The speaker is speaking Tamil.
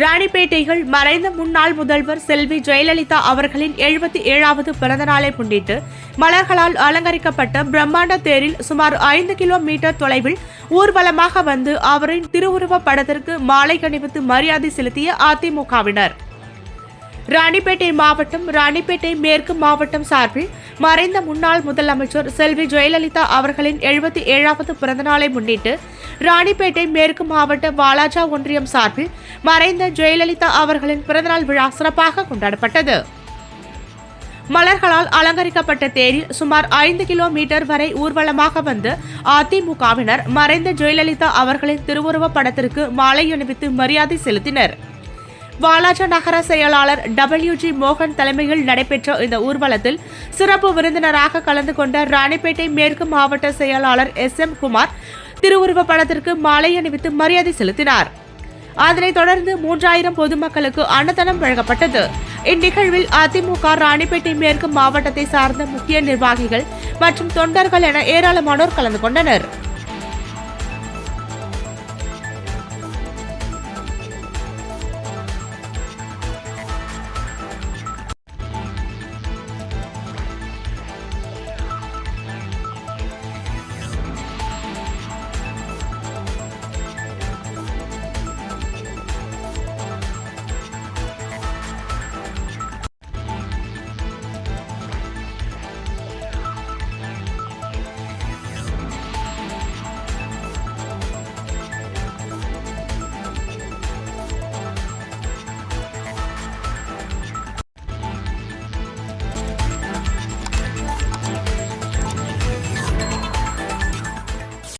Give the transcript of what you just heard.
ராணிப்பேட்டையில் மறைந்த முன்னாள் முதல்வர் செல்வி ஜெயலலிதா அவர்களின் 77வது பிறந்த நாளை முன்னிட்டு மலர்களால் அலங்கரிக்கப்பட்ட பிரம்மாண்ட தேரில் சுமார் 5 கிலோமீட்டர் தொலைவில் ஊர்வலமாக வந்து அவரின் திருவுருவப் படத்திற்கு மாலை அணிவித்து மரியாதை செலுத்திய அதிமுகவினர். ராணிப்பேட்டை மாவட்டம் ராணிப்பேட்டை மேற்கு மாவட்டம் சார்பில் மறைந்த முன்னாள் முதலமைச்சர் செல்வி ஜெயலலிதா அவர்களின் 77வது பிறந்தநாளை முன்னிட்டு ராணிப்பேட்டை மேற்கு மாவட்ட வாலாஜா ஒன்றியம் சார்பில் மறைந்த ஜெயலலிதா அவர்களின் பிறந்தநாள் விழா சிறப்பாக கொண்டாடப்பட்டது. மலர்களால் அலங்கரிக்கப்பட்ட தேரில் சுமார் 5 கிலோமீட்டர் வரை ஊர்வலமாக வந்து அதிமுகவினர் மறைந்த ஜெயலலிதா அவர்களின் திருவுருவப் படத்திற்கு மாலை அணிவித்து மரியாதை செலுத்தினர். வாலாஜா நகர செயலாளர் WG மோகன் தலைமையில் நடைபெற்ற இந்த ஊர்வலத்தில் சிறப்பு விருந்தினராக கலந்து கொண்ட ராணிப்பேட்டை மேற்கு மாவட்ட செயலாளர் SM குமார் திருவுருவப் படத்திற்கு மாலை அணிவித்து மரியாதை செலுத்தினார். அதனைத் தொடர்ந்து 3000 பொதுமக்களுக்கு அன்னதானம் வழங்கப்பட்டது. இந்நிகழ்வில் அதிமுக ராணிப்பேட்டை மேற்கு மாவட்டத்தை சார்ந்த முக்கிய நிர்வாகிகள் மற்றும் தொண்டர்கள் என ஏராளமானோர் கலந்து கொண்டனர்.